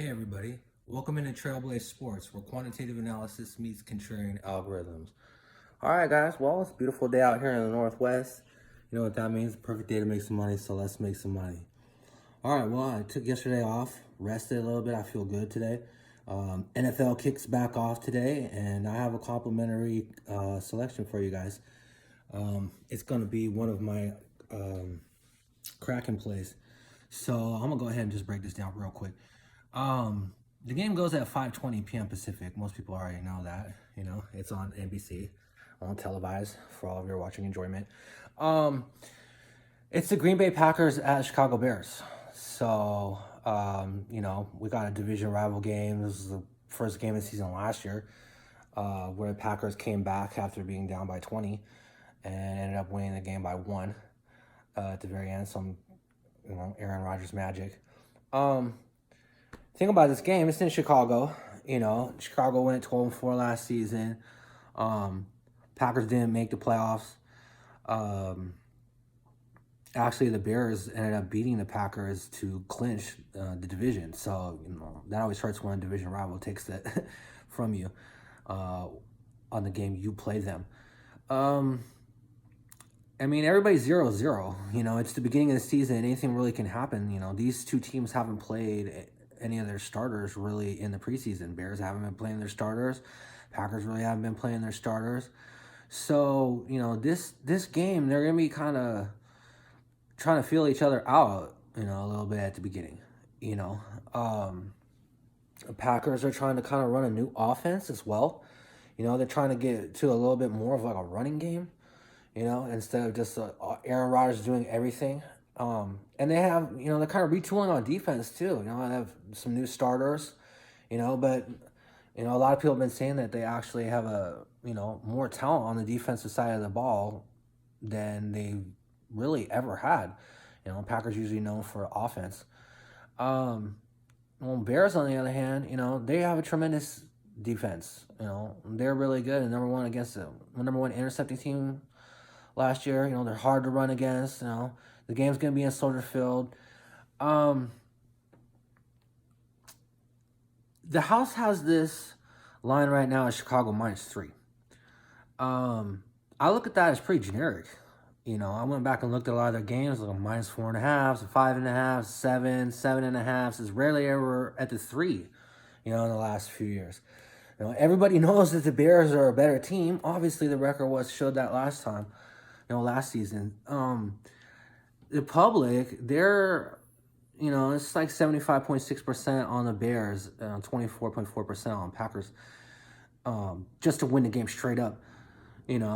Hey everybody, welcome into Trailblaze Sports, where quantitative analysis meets contrarian algorithms. All right, guys. Well, it's a beautiful day out here in the Northwest. You know what that means? Perfect day to make some money. So let's make some money. All right. Well, I took yesterday off, rested a little bit. I feel good today. NFL kicks back off today, and I have a complimentary selection for you guys. It's gonna be one of my Kraken plays. So I'm gonna go ahead and just break this down real quick. The game goes at 5:20 p.m. Pacific. Most people already know that. You know, it's on NBC, on televised for all of your watching enjoyment. Um, it's the Green Bay Packers at Chicago Bears. So, we got a division rival game. This is the first game of the season last year, where the Packers came back after being down by 20 and ended up winning the game by 1 at the very end. Some, Aaron Rodgers magic. Thing about this game, it's in Chicago. Chicago went 12-4 last season. Packers didn't make the playoffs. Actually, the Bears ended up beating the Packers to clinch the division. So, that always hurts when a division rival takes that from you on the game you play them. Everybody's 0-0. It's the beginning of the season. Anything really can happen. These two teams haven't played any of their starters really in the preseason. Bears haven't been playing their starters. Packers really haven't been playing their starters. So, this game, they're going to be kind of trying to feel each other out, a little bit at the beginning. The Packers are trying to kind of run a new offense as well. They're trying to get to a little bit more of like a running game, instead of just Aaron Rodgers doing everything. And they have, they're kind of retooling on defense too. They have some new starters, but, a lot of people have been saying that they actually have more talent on the defensive side of the ball than they really ever had. Packers usually known for offense. Bears, on the other hand, they have a tremendous defense. They're really good and number one against the number one intercepting team last year. They're hard to run against. The game's going to be in Soldier Field. The house has this line right now at Chicago -3. I look at that as pretty generic. I went back and looked at a lot of their games, like -4.5, 5.5, 7, 7.5. It's rarely ever at the 3, in the last few years. Everybody knows that the Bears are a better team. Obviously, the record showed that last time, last season. The public, they're, it's like 75.6% on the Bears, 24.4% on Packers, just to win the game straight up.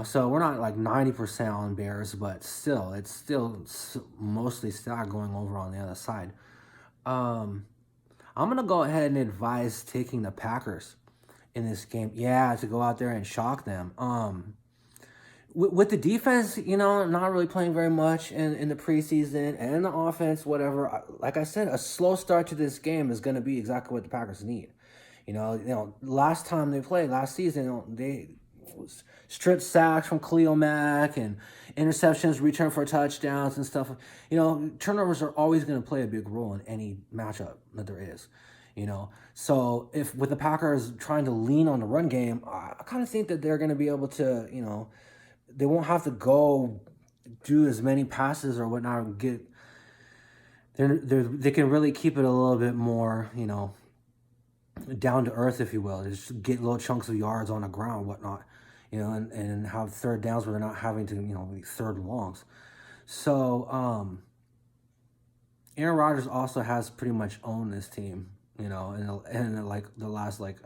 So we're not like 90% on Bears, but still, it's still mostly stock going over on the other side. I'm going to go ahead and advise taking the Packers in this game. Yeah, to go out there and shock them. With the defense, not really playing very much in the preseason, and the offense, whatever. Like I said, a slow start to this game is going to be exactly what the Packers need. Last time they played, last season, they stripped sacks from Khalil Mack and interceptions, return for touchdowns and stuff. Turnovers are always going to play a big role in any matchup that there is. So if with the Packers trying to lean on the run game, I kind of think that they're going to be able to, they won't have to go do as many passes or whatnot. They can really keep it a little bit more, down to earth, if you will. Just get little chunks of yards on the ground, whatnot, and have third downs where they're not having to, third longs. So, Aaron Rodgers also has pretty much owned this team, and like the last 20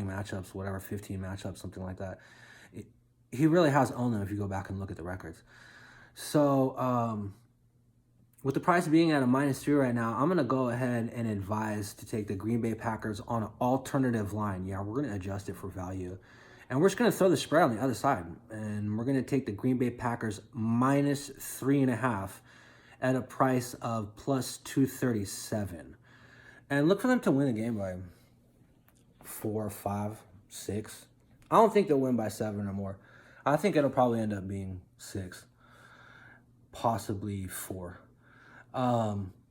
matchups, whatever, 15 matchups, something like that. He really has owned them if you go back and look at the records. So, with the price being at a -3 right now, I'm going to go ahead and advise to take the Green Bay Packers on an alternative line. Yeah, we're going to adjust it for value. And we're just going to throw the spread on the other side. And we're going to take the Green Bay Packers -3.5 at a price of +237. And look for them to win the game by 4, 5, 6. I don't think they'll win by 7 or more. I think it'll probably end up being 6, possibly 4.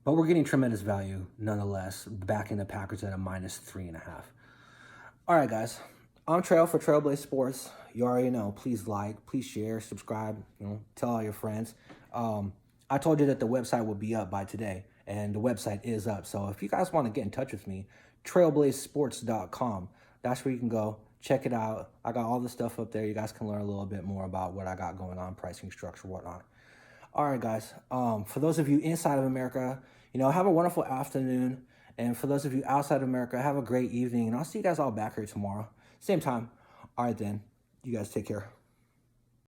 But we're getting tremendous value nonetheless, backing the Packers at a -3.5. All right, guys. I'm Trail for Trailblaze Sports. You already know. Please like, please share, subscribe. Tell all your friends. I told you that the website will be up by today, and the website is up. So if you guys want to get in touch with me, trailblazesports.com. That's where you can go. Check it out. I got all the stuff up there. You guys can learn a little bit more about what I got going on, pricing structure, whatnot. All right, guys. For those of you inside of America, have a wonderful afternoon. And for those of you outside of America, have a great evening. And I'll see you guys all back here tomorrow. Same time. All right, then. You guys take care.